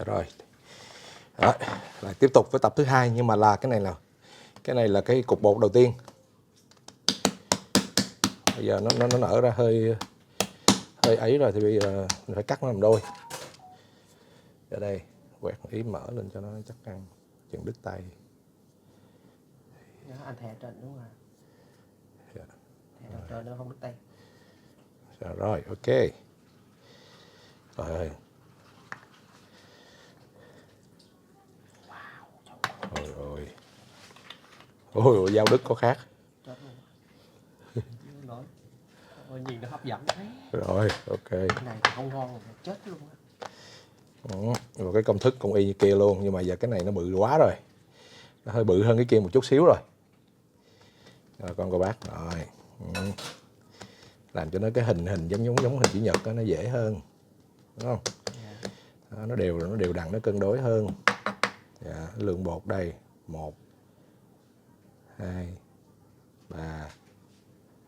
Rồi. Đó, lại tiếp tục với tập thứ hai, nhưng mà là cái này là cái cục bột đầu tiên. Bây giờ nó nở ra hơi ấy rồi thì bây giờ mình phải cắt nó làm đôi. Ở đây quẹt ý mở lên cho nó chắc ăn, chừng đứt tay. Anh thè trên đúng rồi. Dạ. Thè đầu trên nó không đứt tay. Rồi, ok. Rồi. Ôi, dao đứt có khác. Chết luôn. Ôi, nhìn nó hấp dẫn thế. Rồi, ok. Cái này không ngon rồi, chết luôn á. Rồi cái công thức cũng y như kia luôn, nhưng mà giờ cái này nó bự quá rồi. Nó hơi bự hơn cái kia một chút xíu rồi. Rồi con cô bác, rồi. Làm cho nó cái hình giống hình chữ nhật đó, nó dễ hơn. Đúng không? Đó, nó đều đặn, nó cân đối hơn. Dạ, lượng bột đây 1 2 3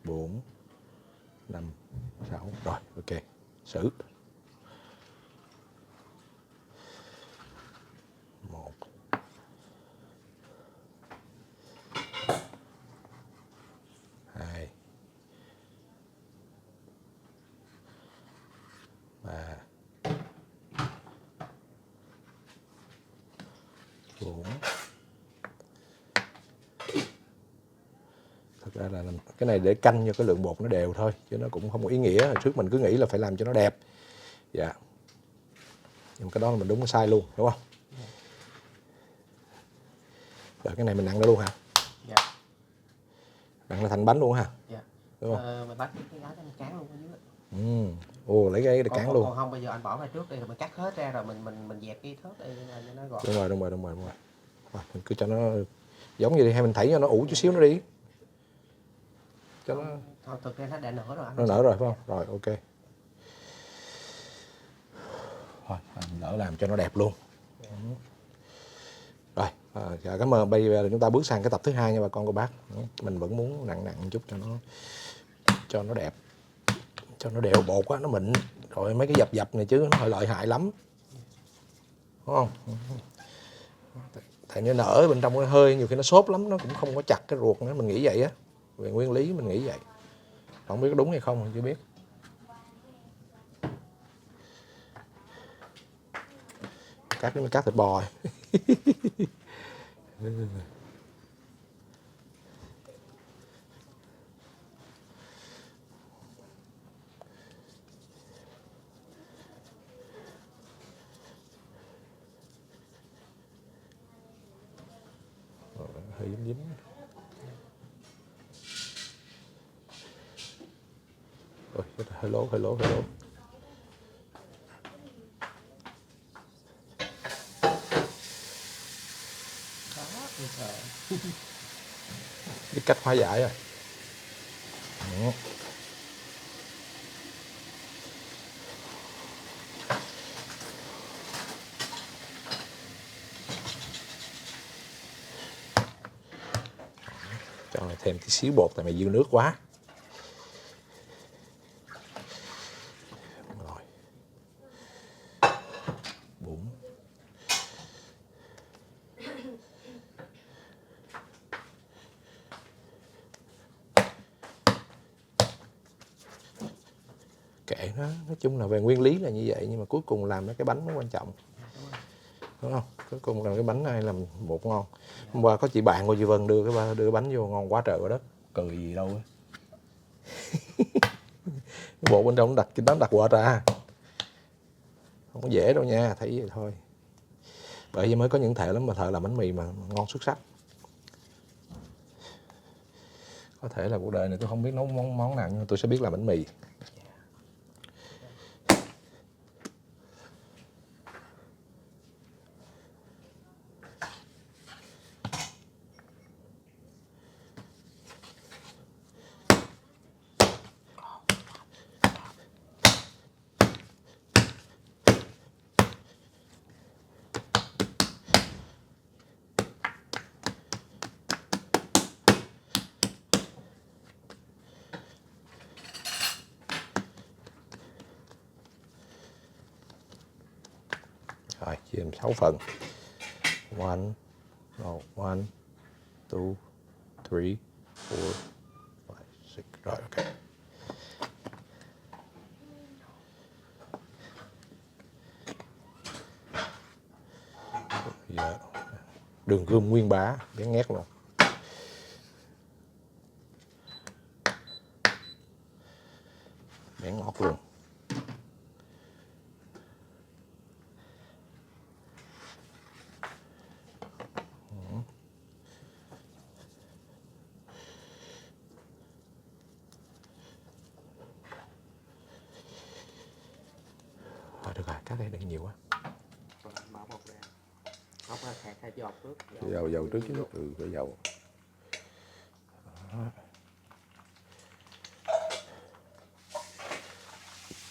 4 5 6. Rồi, ok. Xử 1 2 3 4. Thật ra là cái này để canh cho cái lượng bột nó đều thôi, chứ nó cũng không có ý nghĩa. Hồi trước mình cứ nghĩ là phải làm cho nó đẹp. Dạ. Nhưng cái đó là mình đúng sai luôn, đúng không? Rồi cái này mình nặn nó luôn hả? Dạ. Nặn là thành bánh luôn hả? Dạ. Đúng không? Mình bắt cái lá cho mình cán luôn ở dưới. Ồ, lấy cái để cán luôn. Còn không bây giờ anh bỏ ra trước đi rồi mình cắt hết ra rồi mình dẹp cái thớt đây cho nó gọn. Đúng rồi. Rồi, mình cứ cho nó giống như đi, hay mình thảy cho nó ủ chút xíu nó đi. Cho nó Thôi thực ra nó đã nở rồi anh. Nó nở rồi phải không? Rồi ok. Thôi, mình lỡ làm cho nó đẹp luôn. Rồi, cảm ơn. Bây giờ chúng ta bước sang cái tập thứ hai nha bà con cô bác. Mình vẫn muốn nặng một chút cho nó đẹp. Cho nó đều bột á, nó mịn. Rồi mấy cái dập này chứ nó hơi lợi hại lắm. Đúng không? Tại nó nở bên trong cái hơi, nhiều khi nó xốp lắm, nó cũng không có chặt cái ruột nữa, mình nghĩ vậy á. Về nguyên lý mình nghĩ vậy. Không biết có đúng hay không mình chưa biết. Cắt thịt bò. Hơi dính. Ôi, hơi lố. Biết cách hóa giải rồi. Cho thêm tí xíu bột tại mày dư nước quá. Rồi. Bún. Kệ nó, nói chung là về nguyên lý là như vậy, nhưng mà cuối cùng làm cái bánh nó quan trọng. Đúng không? Cuối cùng làm cái bánh này làm bột ngon. Hôm qua có chị bạn của chị Vân đưa cái bánh vô ngon quá trời quá đất. Cười gì đâu á. Cái bột bên trong nó đặt quệt ra. Không có dễ đâu nha, thấy vậy thôi. Bởi vì mới có những thợ lắm mà thợ làm bánh mì mà ngon xuất sắc. Có thể là cuộc đời này tôi không biết nấu món nào, nhưng mà tôi sẽ biết làm bánh mì. Rồi chia làm 6 phần. 1, 1, 2, 3, 4, 5, 6. Rồi ok. Giờ đường gươm nguyên bá, bén ngét luôn. Bén ngọt luôn. Rồi được rồi, cắt đây đừng nhiều quá. Rồi, bỏ bột ra. Bóc ra khạc hai giọt trước. Dầu trước chứ. Cái dầu.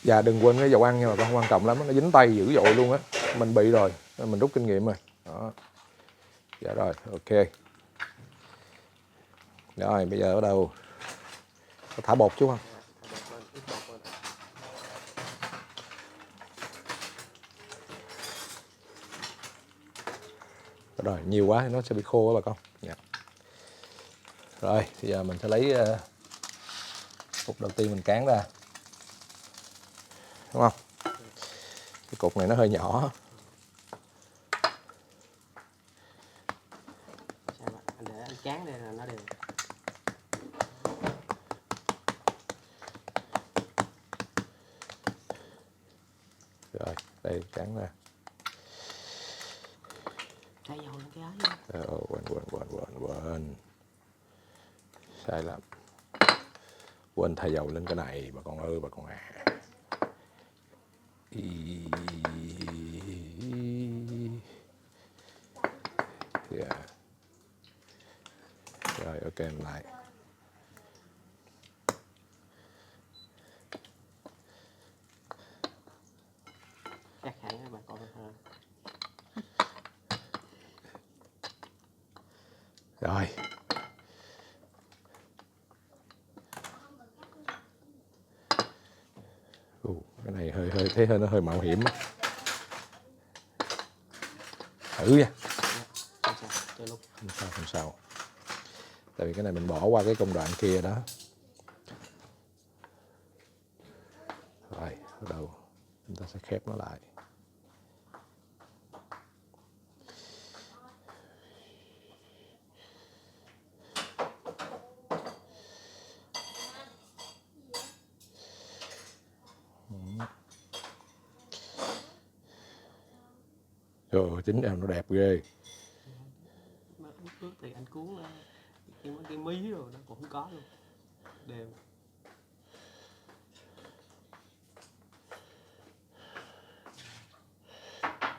Và đừng quên cái dầu ăn nha bà con, quan trọng lắm, nó dính tay dữ dội luôn á. Mình bị rồi, mình rút kinh nghiệm rồi. Đó. Dạ rồi, ok. Rồi, bây giờ ở đâu? Có thả bột chứ không? Rồi, nhiều quá thì nó sẽ bị khô á bà con. Dạ. Rồi, bây giờ mình sẽ lấy cục đầu tiên mình cán ra. Đúng không? Cái cục này nó hơi nhỏ. Sao vậy? Anh để anh cán đây là nó đều. Rồi, đây cán ra. Cái dầu lên cái ấy. Quên. Sai lầm. Quên thay dầu lên cái này bà con ơi, bà con à. Yeah. Rồi ok mình lại. Chắc hẳn bà con hơn. Rồi. Cái này thấy nó hơi mạo hiểm. Thử nha. Không sao. Tại vì cái này mình bỏ qua cái công đoạn kia đó. Rồi, bắt đầu chúng ta sẽ khép nó lại. Rồi, chính em nó đẹp ghê. Trước thì anh cuốn cái mí rồi nó cũng không có luôn. Đều.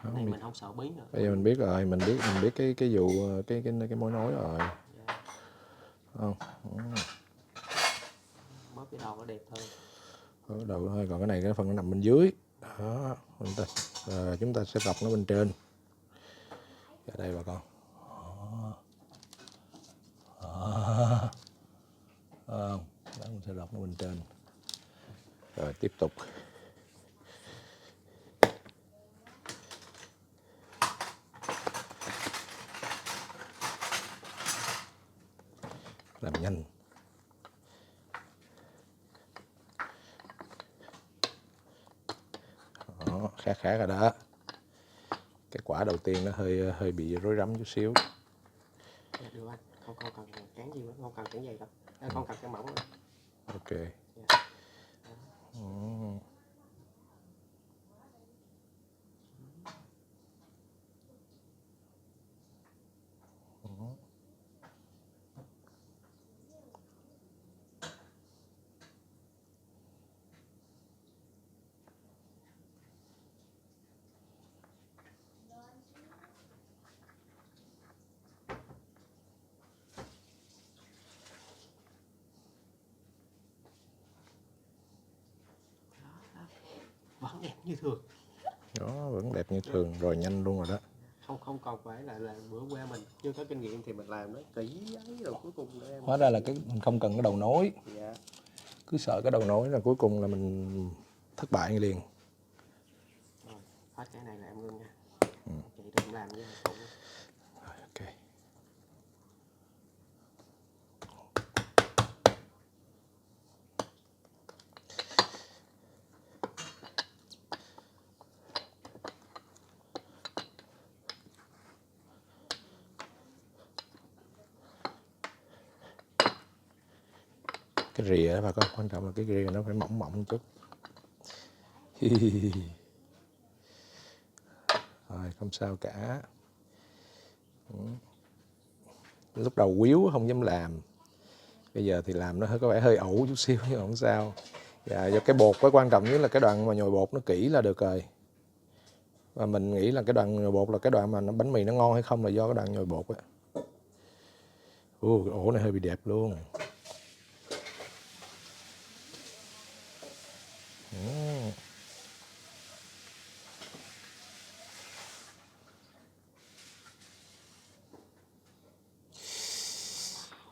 Này mình không sợ bí nữa. Bây giờ mình biết rồi, mình biết cái vụ cái mối nối rồi. Dạ. Không. Bóp cái đầu nó đẹp hơn. Ở đầu thôi, còn cái này cái phần nó nằm bên dưới. Đó, chúng ta sẽ gọc nó bên trên. Ở đây bà con. Đó, mình sẽ gọc nó bên trên. Rồi tiếp tục. Làm nhanh. Đó, khá rồi đó. Cái quả đầu tiên nó hơi bị rối rắm chút xíu. Dạ, được anh, không cần cán gì nữa, không cần cán dày đâu. Không cần cán mỏng nữa. Ok. Dạ. Vẫn đẹp như thường. Đó, vẫn đẹp như thường, rồi nhanh luôn rồi đó. Không còn phải là bữa qua mình chưa có kinh nghiệm thì mình làm nó kỹ ấy rồi cuối cùng em. Hóa ra là mình không cần cái đầu nối. Dạ. Cứ sợ cái đầu nối là cuối cùng là mình thất bại liền. Rồi, hết cái này là em ngưng nha. Chị đừng làm với cũ. Ok. Cái rìa đó bà con, quan trọng là cái rìa nó phải mỏng mỏng một chút. Rồi không sao cả. Lúc đầu quýu không dám làm, bây giờ thì làm nó có vẻ hơi ẩu chút xíu nhưng không sao. Và do cái bột, cái quan trọng nhất là cái đoạn mà nhồi bột nó kỹ là được rồi. Và mình nghĩ là cái đoạn nhồi bột là cái đoạn mà bánh mì nó ngon hay không là do cái đoạn nhồi bột á. Cái ổ này hơi bị đẹp luôn.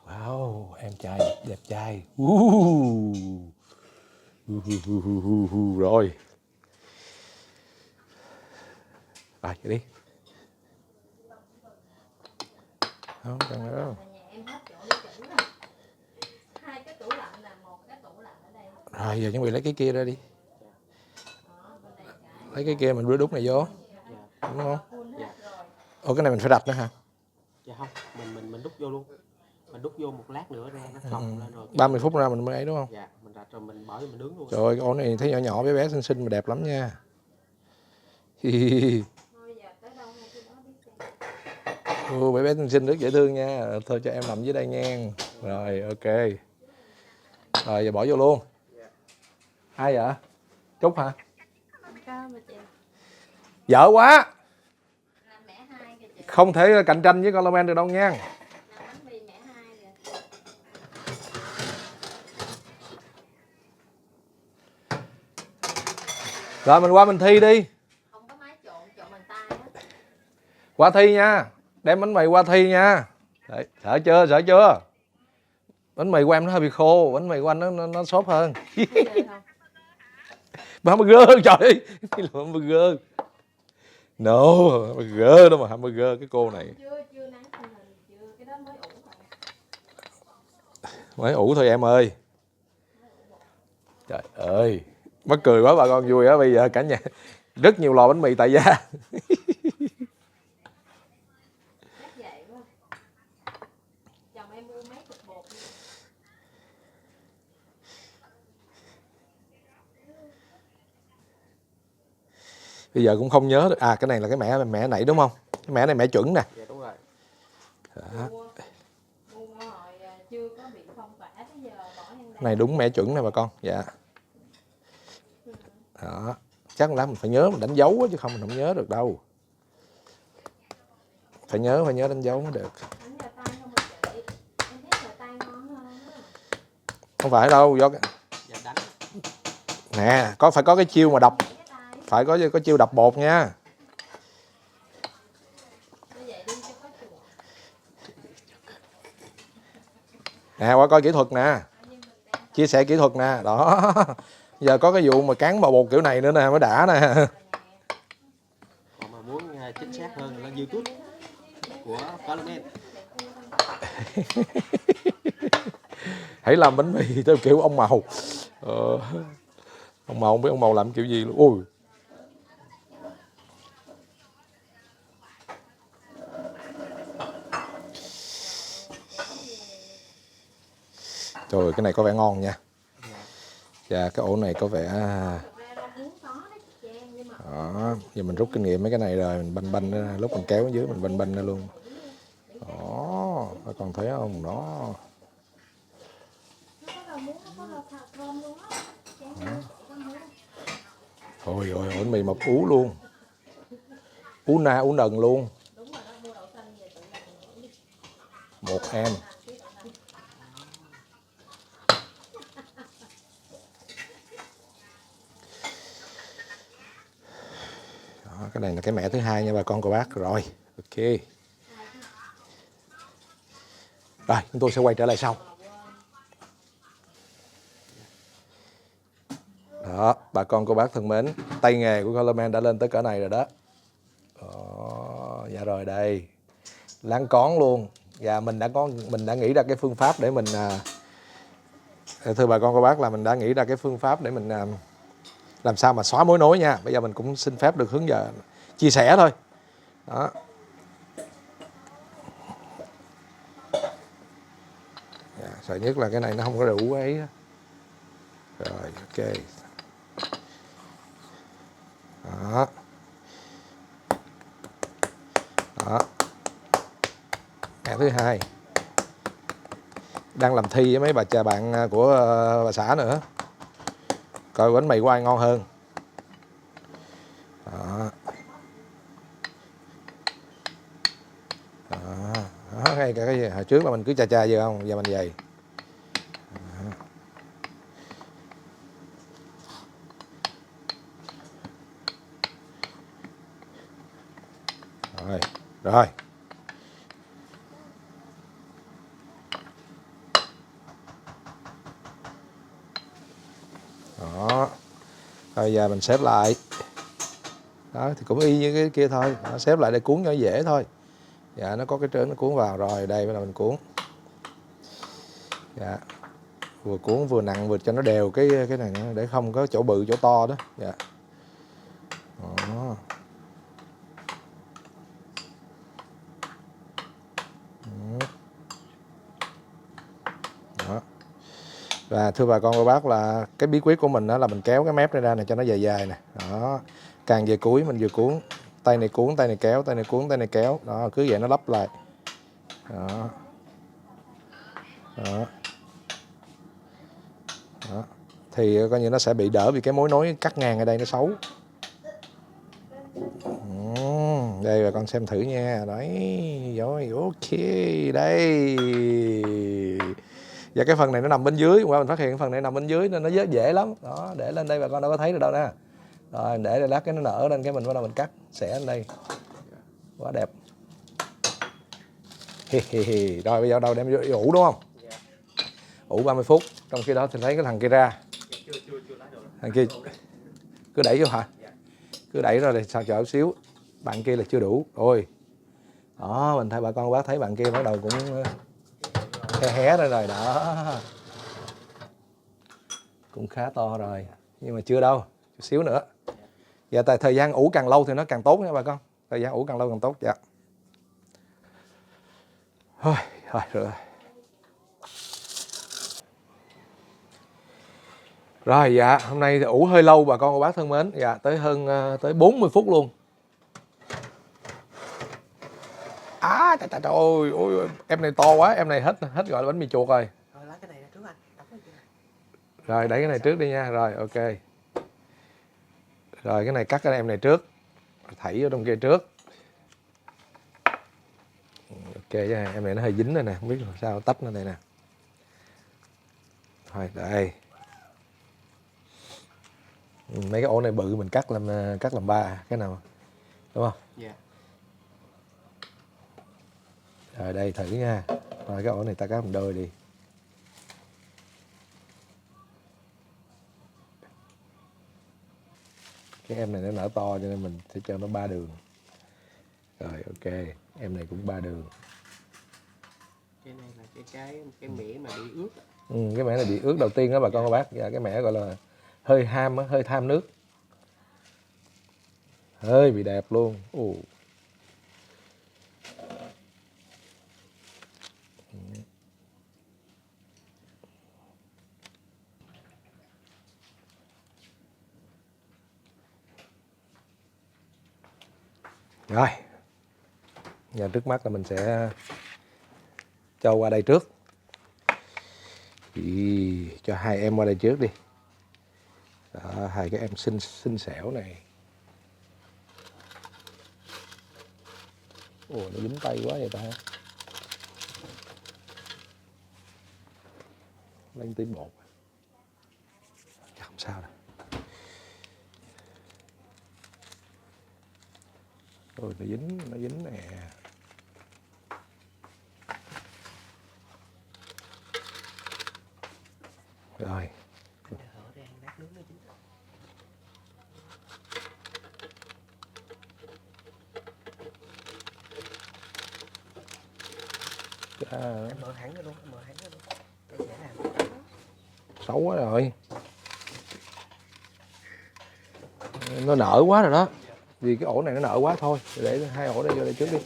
Wow, em trai đẹp trai. Rồi. Rồi, đi. Không, cần nữa đâu. Rồi, giờ chuẩn bị lấy cái kia ra đi. Lấy cái kia mình rửa đút này vô. Đúng không? Ủa, cái này mình phải đập nữa hả? Dạ không, mình đút vô luôn. Mình đút vô một lát nữa ra nó phồng lên rồi. 30 phút ra mình mới ấy đúng không? Dạ, mình rạch rồi mình bỏ vô mình nướng luôn. Trời ơi, cái ổ này thấy nhỏ nhỏ bé bé xinh xinh mà đẹp lắm nha. Bé bé xinh xinh rất dễ thương nha. Thôi cho em nằm dưới đây nha. Rồi, ok. Rồi giờ bỏ vô luôn. Ai vậy? Trúc hả? Dở quá. Không thể cạnh tranh với con Coleman được đâu nha. Rồi mình qua mình thi đi. Không có máy trộn bằng tay á. Qua thi nha. Đem bánh mì qua thi nha. Đấy, sợ chưa? Bánh mì của em nó hơi bị khô, bánh mì của anh nó xốp hơn. Hamburger, trời ơi. Cái là hamburger. No, hamburger đó mà, hamburger cái cô này. Chưa nắng thành hình, chưa, cái đó mới ủ thôi. Mới ủ thôi em ơi. Trời ơi, mắc cười quá bà con vui á, bây giờ cả nhà rất nhiều lò bánh mì tại gia. Chắc vậy quá. Chồng em mua mấy cục bột đi. Bây giờ cũng không nhớ được. À, cái này là cái mẻ nãy đúng không? Cái mẻ này mẻ chuẩn nè. Dạ đúng rồi. Mua hồi chưa có bị phong tỏa tới giờ bỏ em Này đúng mẻ chuẩn nè bà con. Dạ. Đó. Chắc là mình phải nhớ, mình đánh dấu chứ không mình không nhớ được đâu. Phải nhớ đánh dấu mới được. Đánh vào tay không mà chị. Em thấy vào tay ngon hơn á. Không phải đâu, do Dạ đánh. nè, phải có cái chiêu mà đập. Phải có chiêu đập bột nha. Nè, qua coi kỹ thuật nè. Chia sẻ kỹ thuật nè, đó. Giờ có cái vụ mà cán bò bột kiểu này nữa nè mới đã nè. Còn mà muốn chính xác hơn là YouTube của Coleman. Hãy làm bánh mì theo kiểu ông Màu. Ông Màu không biết ông Màu làm kiểu gì luôn. Ui. Trời, cái này có vẻ ngon nha. Và cái ổ này có vẻ. Đó, giờ mình rút kinh nghiệm mấy cái này rồi, mình banh ra, lúc mình kéo ở dưới mình banh ra luôn. Đó, các con thấy không? Đó. Ôi ôi, bánh mì mập ú luôn. Ú na, ú nần luôn. Một em. Đó, cái này là cái mẻ thứ hai nha bà con cô bác. Rồi, ok. Rồi, chúng tôi sẽ quay trở lại sau. Đó, bà con cô bác thân mến, tay nghề của Coleman đã lên tới cỡ này rồi đó. Đó. Dạ rồi đây. Láng cón luôn. Dạ mình đã nghĩ ra cái phương pháp để mình thưa bà con cô bác là mình đã nghĩ ra cái phương pháp để mình làm sao mà xóa mối nối nha. Bây giờ mình cũng xin phép được hướng dẫn chia sẻ thôi. Đó. Dạ, sợ nhất là cái này nó không có đủ ấy. Rồi ok. Đó. Đó. Mẻ thứ hai. Đang làm thi với mấy bạn của bà xã nữa. Coi bánh mì của ai ngon hơn. Đó. Đó. Ngay cả cái hồi trước là mình cứ chà vô không, giờ mình vậy. Rồi. Rồi. Đó. Rồi giờ mình xếp lại. Đó thì cũng y như cái kia thôi. Đó, xếp lại để cuốn cho dễ thôi. Dạ nó có cái trớn nó cuốn vào. Rồi đây là mình cuốn. Dạ. Vừa cuốn vừa nặng vừa cho nó đều cái này nữa, để không có chỗ bự chỗ to đó. Dạ. Đó. Đó. Và thưa bà con cô bác là cái bí quyết của mình đó là mình kéo cái mép này ra này cho nó dài dài nè. Đó. Càng về cuối mình vừa cuốn, tay này cuốn, tay này kéo, tay này cuốn, tay này kéo. Đó, cứ vậy nó lắp lại. Đó. Đó. Đó. Thì coi như nó sẽ bị đỡ vì cái mối nối cắt ngang ở đây nó xấu. Đây bà con xem thử nha. Đấy, rồi ok. Đây. Và cái phần này nó nằm bên dưới, qua mình phát hiện cái phần này nằm bên dưới nên nó dễ lắm. Đó, để lên đây bà con đâu có thấy được đâu nè. Rồi để lát cái nó nở lên cái mình bắt đầu mình cắt xẻ lên đây. Quá đẹp. Rồi bây giờ đâu đem vô ủ đúng không? Ủ 30 phút. Trong khi đó thì lấy cái thằng kia ra. Thằng kia cứ đẩy vô hả? Cứ đẩy ra để sao chờ xíu. Bạn kia là chưa đủ. Rồi. Đó, mình thấy bà con bác thấy bạn kia bắt đầu cũng hé ra rồi đó. Cũng khá to rồi. Nhưng mà chưa đâu. Chút xíu nữa. Và tại thời gian ủ càng lâu thì nó càng tốt nha bà con. Thời gian ủ càng lâu càng tốt. Dạ. Rồi. Rồi dạ, hôm nay thì ủ hơi lâu bà con cô bác thân mến. Dạ, tới 40 phút luôn. Trời ơi, em này to quá, em này hết gọi là bánh mì chuột rồi. Rồi lấy cái này ra trước anh. Rồi đẩy cái này trước đi nha. Rồi ok. Rồi cái này cắt cái em này trước. Thảy vô trong kia trước. Ok nha, em này nó hơi dính rồi nè, không biết làm sao tách nó đây nè. Rồi đây. Mấy cái ổ này bự mình cắt làm 3 cái nào. Đúng không? Dạ. Rồi đây thử nha. Rồi cái ổ này ta cắt làm đôi đi. Cái em này nó nở to cho nên mình sẽ cho nó 3 đường. Rồi ok, em này cũng 3 đường. Cái này là cái mẻ mà bị ướt. Cái mẻ này bị ướt đầu tiên đó bà con cô bác. Dạ, cái mẻ gọi là hơi tham nước. Hơi bị đẹp luôn. Rồi. Giờ trước mắt là mình sẽ cho qua đây trước. Cho hai em qua đây trước đi. Đó, hai cái em xinh xẻo này. Nó dính tay quá vậy ta. Lấy tí bột. Chắc không sao đâu. Nó dính nè. Rồi. Em mở hẳn ra luôn, em mở hẳn ra luôn. Để dễ làm. Xấu quá rồi. Nó nở quá rồi đó. Vì cái ổ này nó nở quá thôi. Để hai ổ đây vô đây trước đi.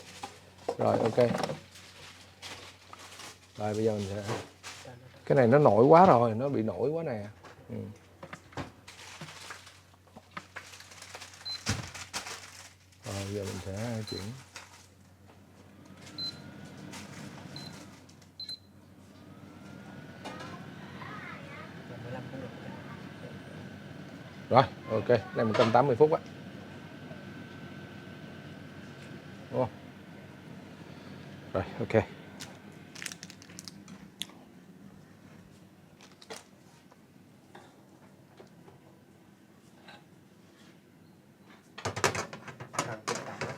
Rồi ok. Rồi bây giờ mình sẽ... Cái này nó nổi quá rồi, nó bị nổi quá nè. Ừ. Rồi giờ mình sẽ chuyển. Rồi, ok, này 180 phút á. Đúng không? Rồi, ok.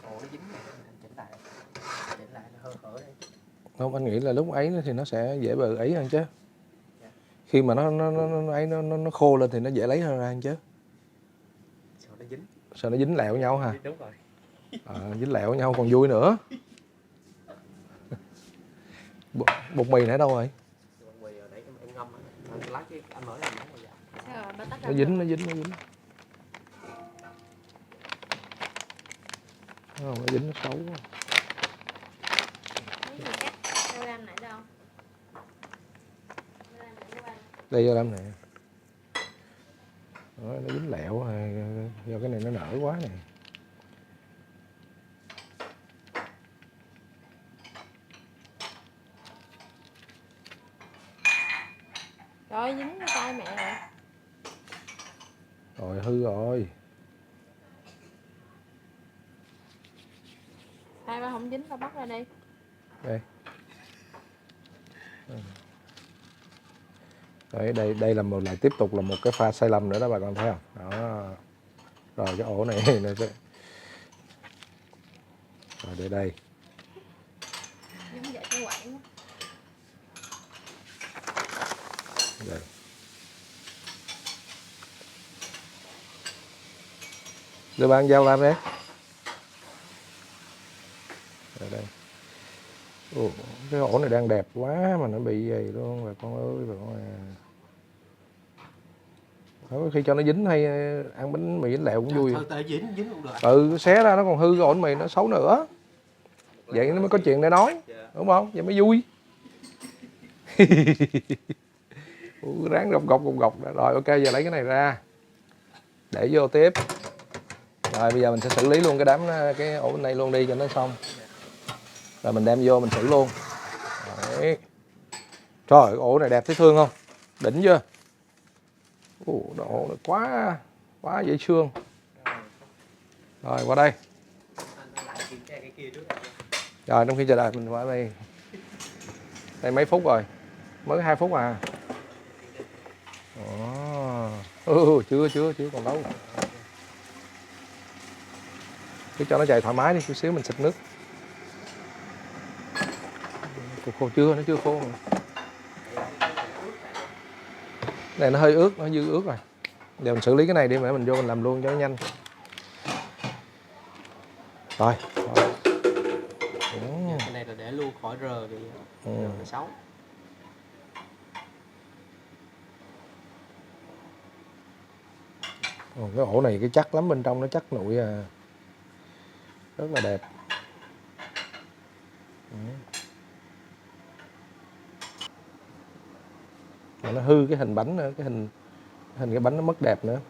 Ổ nó dính này, chỉnh lại nó hơi hở đây. Không, anh nghĩ là lúc ấy thì nó sẽ dễ bờ ấy hơn chứ. Khi mà nó khô lên thì nó dễ lấy hơn ra hơn chứ. Sợ nó dính. Sao nó dính lẹo nhau hả? Đúng rồi. Dính lẹo nhau còn vui nữa. Bột mì nãy đâu rồi? Bột mì ở đấy em ngâm anh lát cái anh mở ra nóng rồi dạ. Sao rồi, bà tắt Nó dính. Không, nó dính nó xấu quá. Cái gì cắt rau răm nãy đâu? Đây vô làm nè. Đó, nó dính lẹo do cái này nó nở quá nè. Rồi dính cái tay mẹ rồi. Rồi hư rồi. Hai ba không dính tao bắt ra đi. Đây. Đấy, đây là lại tiếp tục là một cái pha sai lầm nữa đó bà con thấy không? Đó. Rồi cái ổ này nó sẽ... Rồi để đây. Dính vậy cái quảng. Đây. Đưa bạn dao làm đấy. Ở đây. Ồ, cái ổ này đang đẹp quá mà nó bị vậy luôn bà con ơi, bà con à. Đó, khi cho nó dính hay ăn bánh mì dính lẹo cũng vui. Thôi dính cũng được. Ừ, xé ra nó còn hư cái ổ bánh mì nó xấu nữa. Vậy nó mới có chuyện để nói, đúng không? Vậy mới vui. Ráng gọc rồi ok, giờ lấy cái này ra để vô tiếp. Rồi bây giờ mình sẽ xử lý luôn cái ổ bên này luôn đi cho nó xong. Rồi mình đem vô mình xử luôn. Đấy. Trời, ổ này đẹp thấy thương không? Đỉnh chưa? Độ quá dễ thương. Rồi qua đây. Rồi trong khi chờ đợi mình qua đây. Đây mấy phút rồi? Mới 2 phút à. Chưa còn đâu. Cứ cho nó chạy thoải mái đi, chút xíu mình xịt nước. Khô chưa? Nó chưa khô. Này nó hơi ướt, nó dư ướt rồi. Giờ mình xử lý cái này đi, để mình vô mình làm luôn cho nó nhanh. Rồi. Cái này là để luôn khỏi rờ thì nó xấu. Cái ổ này cái chắc lắm, bên trong nó chắc nội à. Rất là đẹp. Mà nó hư cái hình bánh nữa, cái hình cái bánh nó mất đẹp nữa.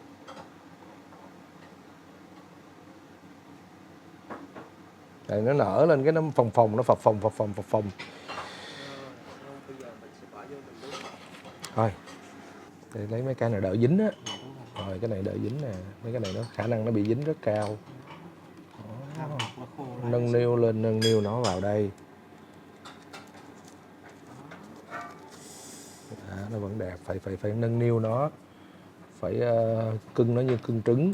Rồi nó nở lên cái nó phồng nó phập phồng. Thôi. Để lấy mấy cái này đỡ dính á. Rồi cái này đỡ dính nè, mấy cái này nó khả năng nó bị dính rất cao. Nâng niu lên, nâng niu nó vào đây. Nó vẫn đẹp, phải nâng niu nó, phải cưng nó như cưng trứng,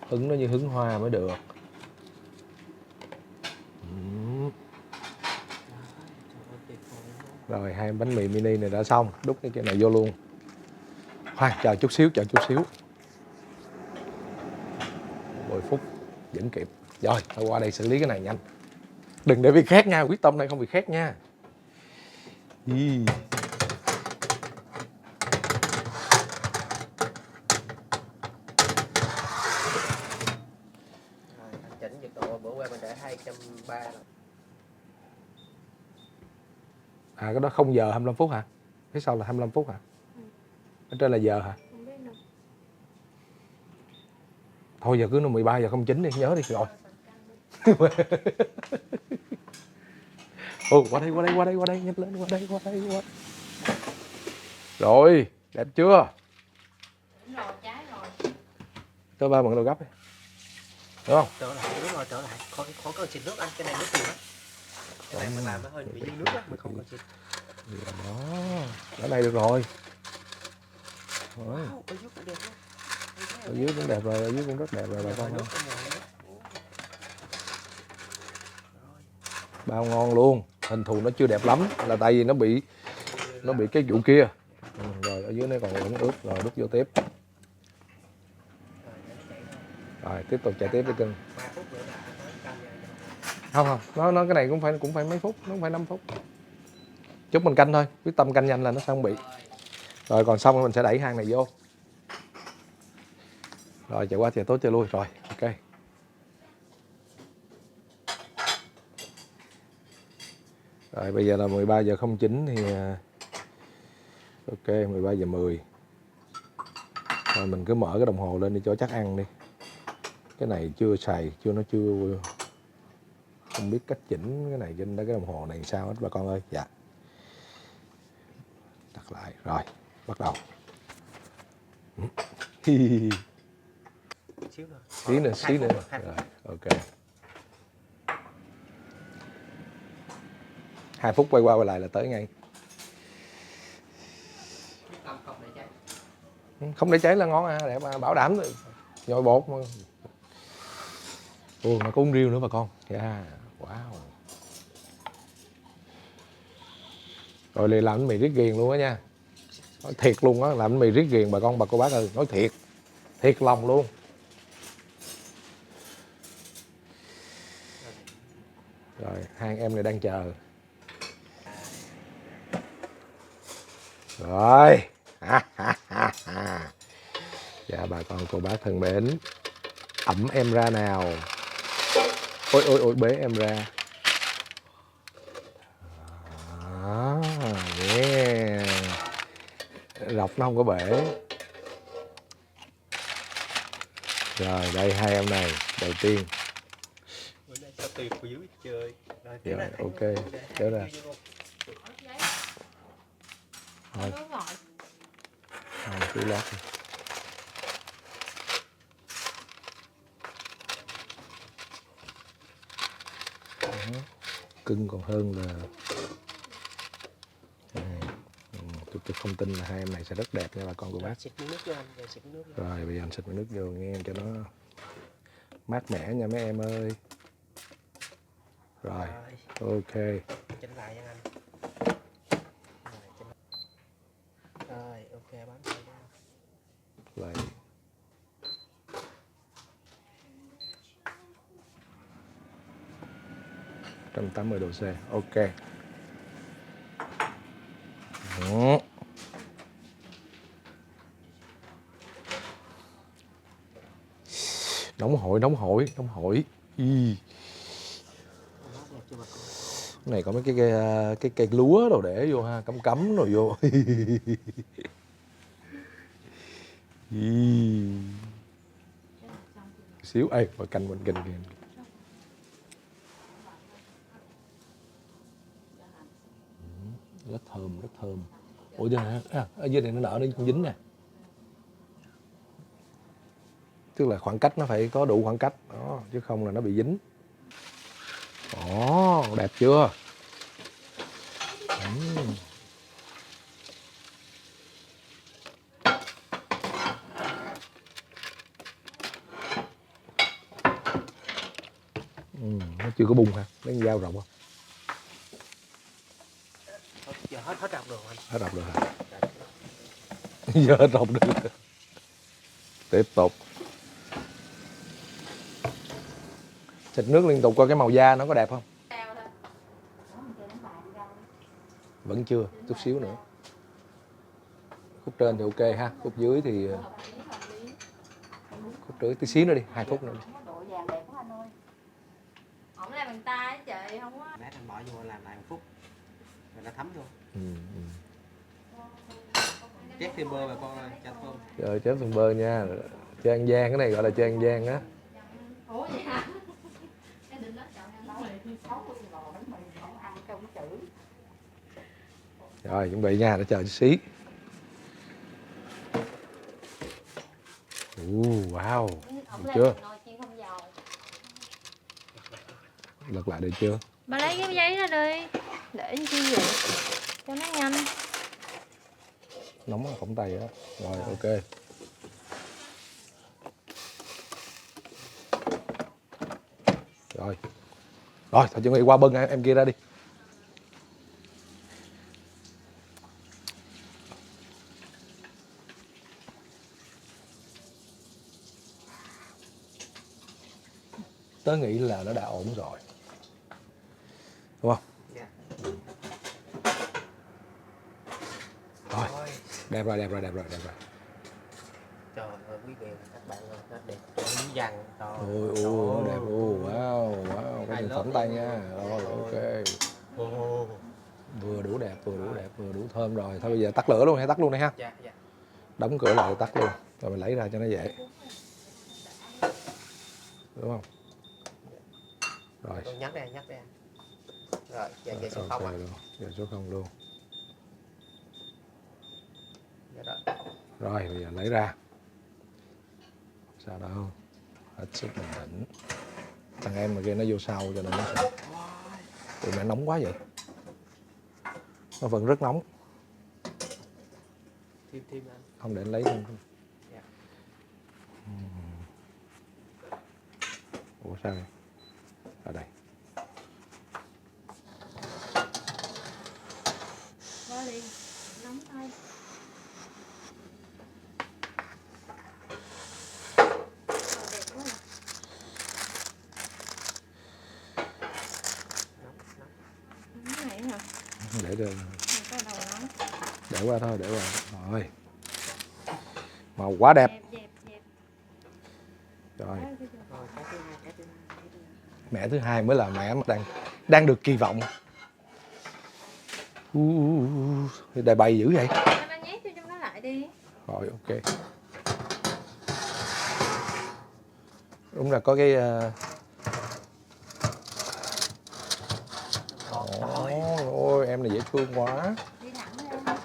hứng nó như hứng hoa mới được. Rồi 2 bánh mì mini này đã xong, đút cái này vô luôn. Khoan, chờ chút xíu. 10 phút vẫn kịp. Rồi, thôi qua đây xử lý cái này nhanh. Đừng để bị khét nha, quyết tâm này không bị khét nha. Ý. Rồi, anh chỉnh nhiệt độ bữa qua mình để 230 rồi. À cái đó 0 giờ 25 phút hả? Phía sau là 25 phút hả? Ở trên là giờ hả? Không biết nữa. Thôi giờ cứ 13 giờ 09 đi, nhớ đi rồi. Ừ, qua đây, nhanh lên, qua đây. Rồi, đẹp chưa? Đúng rồi, trái rồi. Cho ba mượn đồ gấp đi. Đúng không? Trở lại, đúng rồi, trở lại. Khỏi cần xịt nước anh, cái này nước nhiều á. Cái này mình làm nó hơi bị dư nước á, mình không cần xịt. Đó, cái này được rồi. Rồi. Wow, ở dưới cũng đẹp luôn. Ở dưới cũng đẹp rồi, ở dưới cũng rất đẹp rồi bà con ơi. Bao ngon luôn. Hình thù nó chưa đẹp lắm là tại vì nó bị cái vụ kia. Rồi ở dưới nó còn vẫn ướt rồi đút vô tiếp. Rồi tiếp tục chạy tiếp đi cưng. Không, nó cái này cũng phải mấy phút, nó không phải 5 phút. Chút mình canh thôi, quyết tâm canh nhanh là nó sẽ không bị. Rồi còn xong mình sẽ đẩy hang này vô. Rồi chạy qua chạy tốt chạy lui rồi, ok. Rồi bây giờ là 13 giờ 09 thì ok 13 giờ 10. Rồi mình cứ mở cái đồng hồ lên đi cho chắc ăn đi. Cái này chưa xài, nó chưa không biết cách chỉnh cái này trên cái đồng hồ này sao hết bà con ơi. Dạ. Đặt lại rồi, bắt đầu. Xíu nữa. Rồi, ok. 2 phút quay qua quay lại là tới ngay. Không để cháy là ngon à, để bảo đảm nhồi bột mà. Ồ, nó có uống riêu nữa bà con. Yeah, wow. Rồi liền làm bánh mì riết ghiền luôn á nha. Nói thiệt luôn á, làm bánh mì riết ghiền bà con bà cô bác ơi, nói thiệt lòng luôn. Rồi, hai em này đang chờ. Rồi. Dạ bà con cô bác thân mến. Ẵm em ra nào. Ôi bế em ra. Đó, yeah. Rọc nó không có bể. Rồi đây hai em này đầu tiên. Bữa nay sao tuyệt của dưới chơi. Rồi ok, kéo ra. Thôi. Thôi cứ lót đi. Cưng còn hơn là tôi không tin là hai em này sẽ rất đẹp nha bà con cô bác. Rồi bây giờ anh xịt nước vô nghe cho nó mát mẻ nha mấy em ơi. Rồi ok. Chỉnh lại nha anh. Rồi ok bấm Vậy 180 độ C. Ok. Đó. Nóng hổi. Cái này có mấy cái cây lúa đồ để vô ha, cắm rồi vô. Xíu ê, rồi canh bên kìa. Rất thơm. Ủa ở dưới này nó nở nó không dính nè. Tức là khoảng cách nó phải có đủ khoảng cách đó, chứ không là nó bị dính. Ồ, đẹp chưa? Nó chưa có bung ha, lấy dao rộng không? giờ hết đọc được anh. Hết đọc được hả? Giờ hết đọc được. Tiếp tục. Xịt nước liên tục coi cái màu da nó có đẹp không? Vẫn chưa, chút xíu nữa. Khúc trên thì ok ha, khúc dưới thì khúc dưới tí xíu nữa đi, 2 phút nữa đi. Độ vàng đẹp quá anh ơi. Không làm bằng tay trời, không có. Lát anh bỏ vô làm lại 1 phút rồi nó thấm vô. Ừ. Chét thêm bơ bà con ơi, cho tôm. Rồi chém phần bơ nha. Chơi ăn gian, cái này gọi là chơi ăn gian á. Ủa vậy hả? Cái định đó chọn Rồi chuẩn bị nha, để chờ xí. Wow, được chưa? Lật lại được chưa? Bà lấy cái giấy ra đi. Để chi vậy? Cho nó nhanh. Nóng phỏng tay đó. Rồi ok. Rồi. Rồi, thôi chuẩn bị qua bưng em kia ra đi. Tớ nghĩ là nó đã ổn rồi. Đúng không? Dạ. Rồi, đẹp rồi. Trời ơi quý vị các bạn ơi, nó đẹp chuẩn văn. Ôi nó đẹp. Wow, có những phỏng tay nha. Rồi ok. Vừa đủ đẹp, vừa đủ thơm rồi. Thôi bây giờ tắt lửa luôn hay tắt luôn đây ha. Dạ. Đóng cửa lại tắt luôn. Rồi mình lấy ra cho nó dễ. Đúng không? Rồi. Con nhắc ra. Rồi, về số 0 ạ. Về số 0 luôn. Dạ rồi. Rồi, bây giờ lấy ra. Sao đâu. Hết sức bình tĩnh. Thằng em mà kia nó vô sau cho nên nó sẽ... Ủa mẹ nóng quá vậy. Nó vẫn rất nóng. Thêm anh. Không để anh lấy thêm. Dạ. Ủa sao vậy? Ở đây. Đó đi. Nóng tay. Để được. Để qua thôi, để qua. Rồi. Màu quá đẹp. Rồi. Mẻ thứ hai mới là mẻ mà đang được kỳ vọng. Đại bày dữ vậy. Anh nhét cho nó lại đi. Rồi ok. Đúng là có cái ôi em này dễ thương quá. Đi thẳng lên.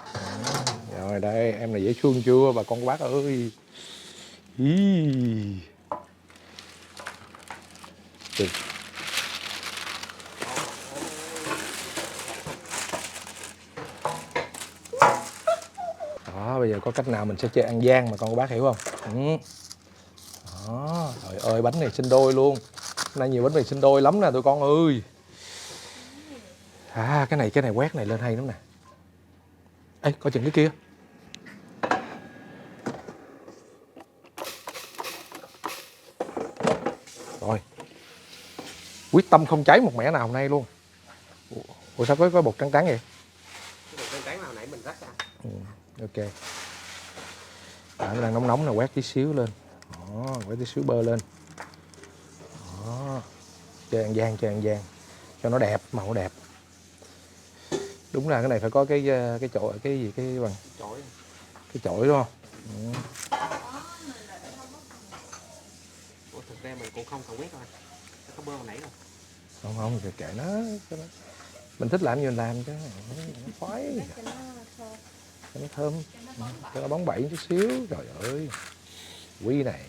Rồi đây, em này dễ thương chưa bà con bác ơi. Được. Đó, bây giờ có cách nào mình sẽ chơi ăn gian mà con bác hiểu không? Đó, trời ơi bánh này sinh đôi luôn. Hôm nay nhiều bánh mì sinh đôi lắm nè tụi con ơi. Cái này quét này lên hay lắm nè. Ê, coi chừng cái kia. Rồi. Quyết tâm không cháy một mẻ nào hôm nay luôn. Ủa sao có bột trắng trắng vậy? Cái bột trắng nào nãy mình rắc ra. Ok. Nó đang nóng nè, quét tí xíu lên. Đó, quét tí xíu bơ lên. Đó. Chơi ăn gian. Cho nó đẹp, màu đẹp. Đúng là cái này phải có cái chổi, cái gì, cái bằng chổi. Cái chổi đúng không? Ủa, thực ra mình cũng không cần quét thôi. Nó có bơ hồi nãy rồi. Không, thì kệ nó. Mình thích làm gì mình làm chứ. Nó khoái. Cho nó thơm. Cho nó bóng bẩy chút xíu. Trời ơi. Quý này.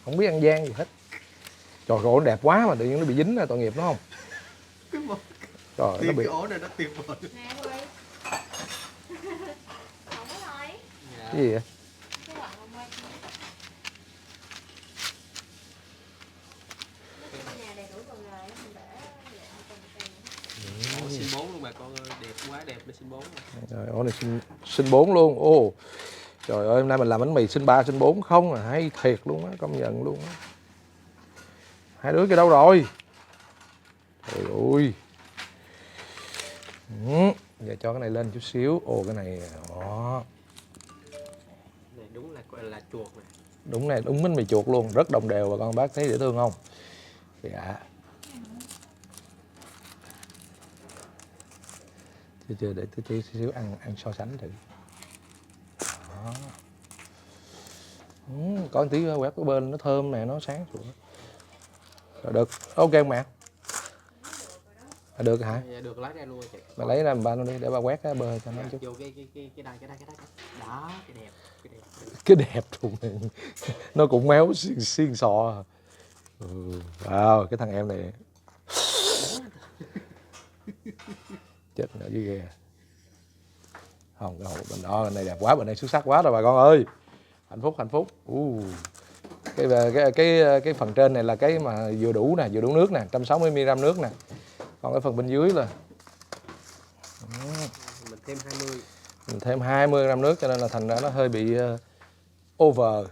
Không biết ăn gian gì hết. Trời ơi, nó đẹp quá mà tự nhiên nó bị dính là tội nghiệp đúng không? Trời, nó bị... cái ổ này nó tiêu bột. Nè thôi. Không có thôi. Cái gì vậy? Ổ xin 4 luôn bà con ơi, đẹp quá đẹp, nó xin 4 rồi. Ổ này xin 4 luôn. Ồ. Trời ơi, hôm nay mình làm bánh mì xin 3 xin 4 không à, hay thiệt luôn á, công nhận luôn á. Hai đứa kia đâu rồi? Trời ơi. Giờ cho cái này lên chút xíu. Ồ cái này đó. Này đúng là gọi là chuột này. Đúng này, đúng bánh mì chuột luôn, rất đồng đều bà con bác thấy dễ thương không? Dạ. Chưa để tí xíu ăn so sánh thử. Đó. Có một tí quét cái bên nó thơm nè, nó sáng sủa. Rồi được, ok không mẹ? Được hả? Dạ, được lấy ra luôn chị. Bà lấy ra bà luôn đi để bà quét cái bơ cho nó chút. Vô cái đây. Đó, cái đẹp. Cái đẹp luôn. Nó cũng méo xiên sọ. Wow, cái thằng em này chết nữa chứ ghê. Không, bên đó bên này đẹp quá, bên này xuất sắc quá rồi bà con ơi. Hạnh phúc. Cái phần trên này là cái mà vừa đủ nè, vừa đủ nước nè, 160 ml nước nè. Còn cái phần bên dưới là Mình thêm 20. Mình thêm 20 gram nước cho nên là thành ra nó hơi bị over.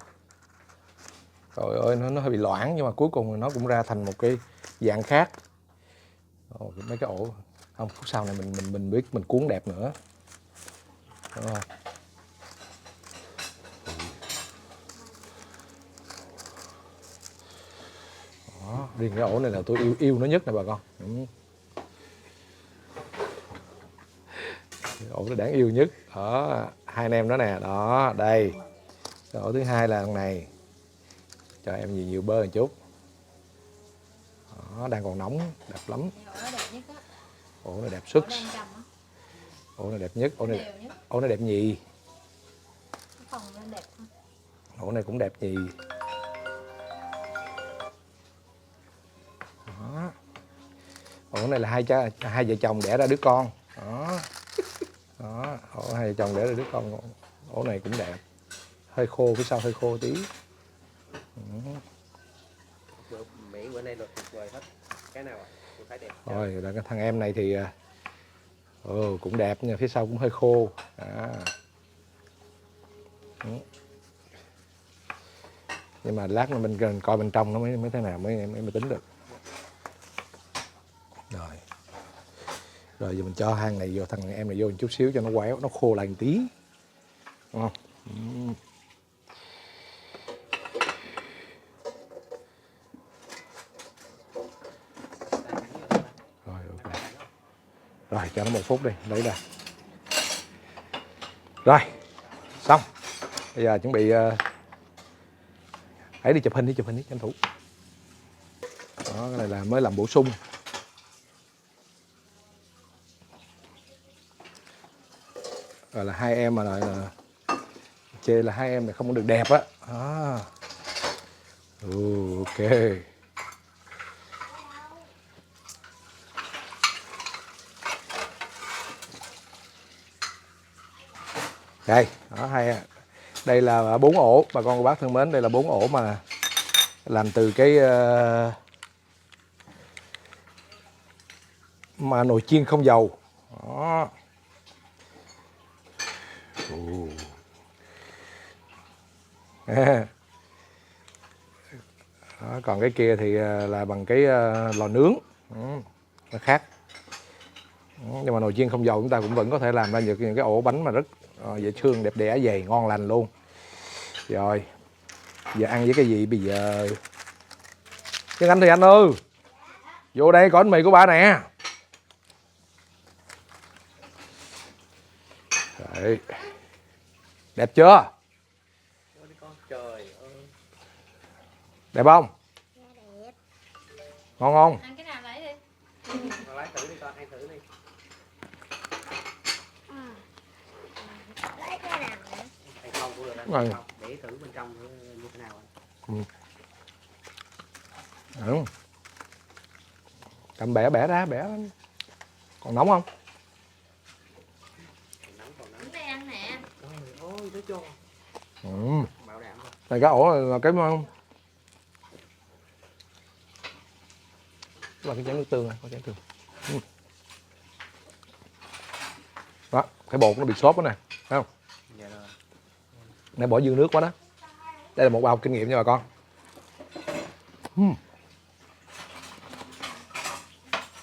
Trời ơi, nó hơi bị loãng nhưng mà cuối cùng nó cũng ra thành một cái dạng khác. Mấy cái ổ không, phút sau này mình biết mình cuốn đẹp nữa. Đúng không? Đó, riêng cái ổ này là tôi yêu nó nhất nè bà con. Ổ nó đáng yêu nhất. Đó, hai anh em đó nè, đó, đây. Ổ thứ hai là con này. Cho em nhiều bơ một chút. Đó, đang còn nóng, đẹp lắm. Ổ này đẹp xuất. Ổ này đẹp nhất, ổ này đẹp nhì. Ổ này cũng đẹp nhì. Đó. Ổ này là hai vợ chồng đẻ ra đứa con. Đó. Đó, ổ hai vợ chồng đẻ ra đứa con. Ổ này cũng đẹp. Hơi khô, phía sau hơi khô tí. Mỹ bữa nay là tuyệt vời hết. Cái nào tôi thấy đẹp. Rồi, cái thằng em này thì cũng đẹp nhưng phía sau cũng hơi khô. Nhưng mà lát nữa mình cần coi bên trong nó mới thế nào mới tính được. Rồi giờ mình cho hang này vô, thằng em này vô một chút xíu cho nó quéo, nó khô lại một tí. Đúng không? Rồi ok. Rồi cho nó 1 phút đi, lấy ra. Rồi. Xong. Bây giờ chuẩn bị hãy đi chụp hình đi tranh thủ. Đó, cái này là mới làm bổ sung. Rồi là hai em mà lại là chê là hai em này không có được đẹp á. Ok. Đây, đó hai. Đây là 4 ổ, bà con cô bác thân mến, đây là 4 ổ mà làm từ cái mà nồi chiên không dầu. Đó. Đó, còn cái kia thì là bằng cái lò nướng. Nó khác. Nhưng mà nồi chiên không dầu chúng ta cũng vẫn có thể làm ra được những cái ổ bánh mà rất dễ thương, đẹp đẽ, dày, ngon lành luôn. Rồi, giờ ăn với cái gì bây giờ? Chứ anh thì anh ơi, vô đây có bánh mì của bà nè. Đấy. Đẹp chưa? Trời ơi. Đẹp không? Đẹp. Ngon không? Ăn cái nào lấy đi. Lấy thử đi con, ăn thử đi. Lấy cái nào nữa? Ăn không cũng được anh. Rồi. Để thử bên trong như thế nào anh. Đúng. Cầm bẻ ra, bẻ. Còn nóng không? Còn nóng. Đứng đây ăn nè. Ôi, thấy chưa? Bảo đảm rồi. Này cái ổ là cái là cái chén nước tương này, có chén tương. Đó, cái bột nó bị xốp đó nè, thấy không? Dạ rồi. Nãy bỏ dư nước quá đó. Đây là một bài học kinh nghiệm nha bà con.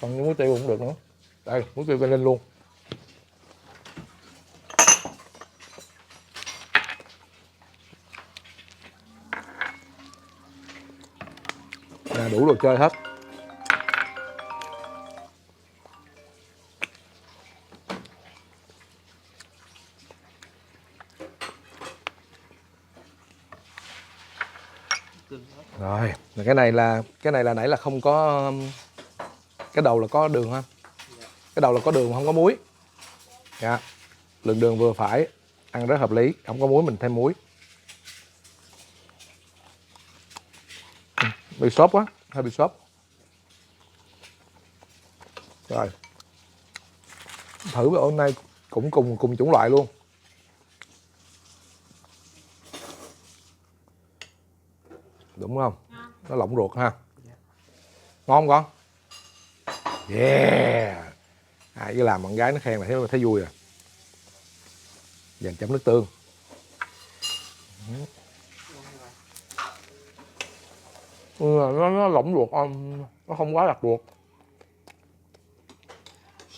Còn muối tiêu cũng được nữa. Đây, muối tiêu lên luôn. Nhà đủ đồ chơi hết. Rồi, cái này là nãy là không có, cái đầu là có đường ha. Cái đầu là có đường không có muối. Dạ. Lượng đường vừa phải, ăn rất hợp lý, không có muối mình thêm muối. Bị xốp quá, hơi bị xốp. Rồi. Thử với hôm nay cũng cùng chủng loại luôn. Đúng không? Nó lỏng ruột ha. Ngon không con? Yeah. Ai cứ làm con gái nó khen là thấy vui rồi. Dành chấm nước tương. Nó lỏng ruột, nó không quá đặc ruột.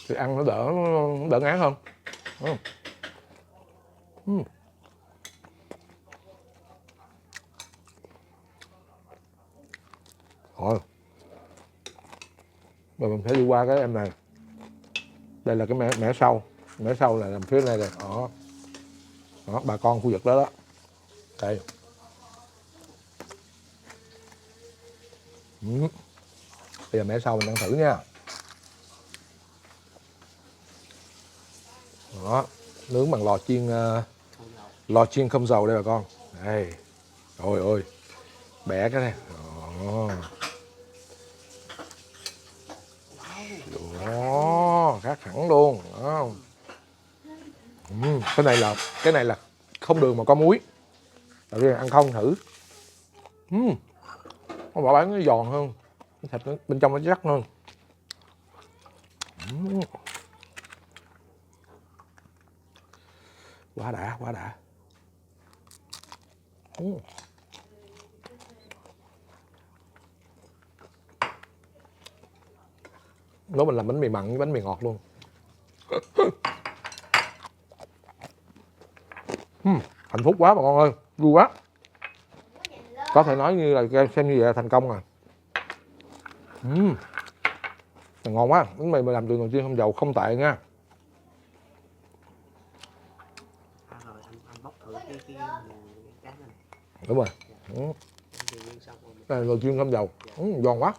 Thì ăn nó đỡ ngán hơn. Rồi. Rồi mình sẽ đi qua cái em này. Đây là cái mẻ sau. Mẻ sau là làm phía này này. Đó, bà con khu vực đó đó. Đây. Bây giờ mẻ sau mình ăn thử nha. Đó, nướng bằng lò chiên không dầu đây bà con. Đây. Trời ơi. Bẻ cái này. Đó, khác hẳn luôn. Đó. Cái này là không đường mà có muối. Đầu tiên ăn không thử. Con bỏ bán nó giòn hơn, thịt nó, bên trong nó chắc hơn. Quá đã, quá đã. Nếu mình làm bánh mì mặn với bánh mì ngọt luôn. Hạnh phúc quá bà con ơi, vui quá. Có thể nói như là xem như vậy là thành công rồi. Ngon quá, bánh mì mà làm từ nồi chiên không dầu không tệ nha. Rồi anh bóc thử cái này. Đúng rồi. Đây là nồi chiên không dầu. Giòn quá.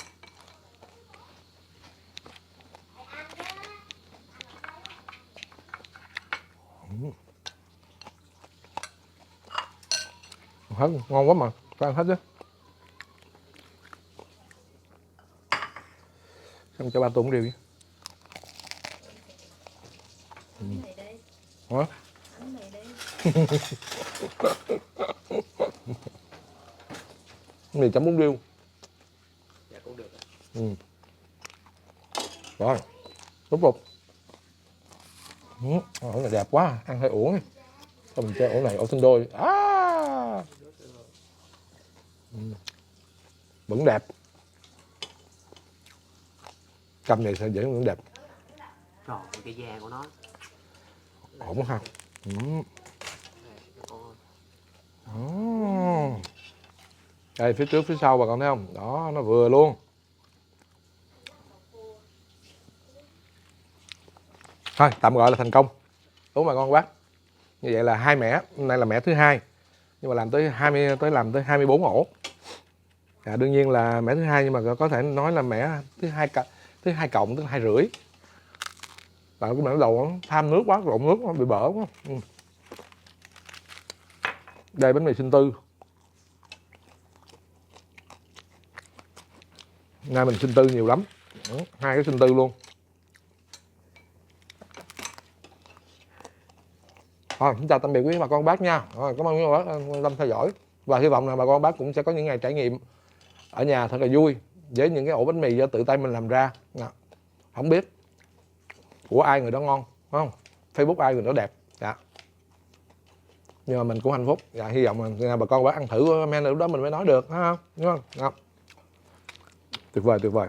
Hết, ngon quá mà, phải ăn hết chứ. Xong cho ba Tùng điều đi. Hả? Mì chấm bún riêu. Dạ cũng được. Rồi, tiếp tục. Ổ này đẹp quá, ăn hơi uổng. Xong mình chơi ổ này, ổ sinh đôi. Vẫn đẹp. Căm này sẽ dễ vẫn đẹp. Trời, cái da của nó. Ổn ha. Đây, phía trước, phía sau bà con thấy không? Đó, nó vừa luôn. Thôi, tạm gọi là thành công. Đúng bà con bác. Như vậy là 2 mẻ, hôm nay là mẻ thứ 2. Nhưng mà làm tới 24 ổ. Đương nhiên là mẻ thứ 2 nhưng mà có thể nói là mẻ thứ 2 cộng, tức là 2 rưỡi. Tại cái mẻ đầu nó tham nước quá, rộn nước nó bị bở quá. Đây bánh mì sinh tư. Nay mình sinh tư nhiều lắm. 2 cái sinh tư luôn. Thôi, xin chào tạm biệt quý bà con bác nha. Rồi, cảm ơn quý bà bác quan tâm theo dõi. Và hy vọng là bà con bác cũng sẽ có những ngày trải nghiệm ở nhà thật là vui với những cái ổ bánh mì do tự tay mình làm ra. Không biết của ai người đó ngon, phải không? Facebook ai người đó đẹp. Dạ. Nhưng mà mình cũng hạnh phúc. Dạ, hy vọng là bà con bác ăn thử menu đó mình mới nói được, phải không? Đúng không? Tuyệt vời, tuyệt vời.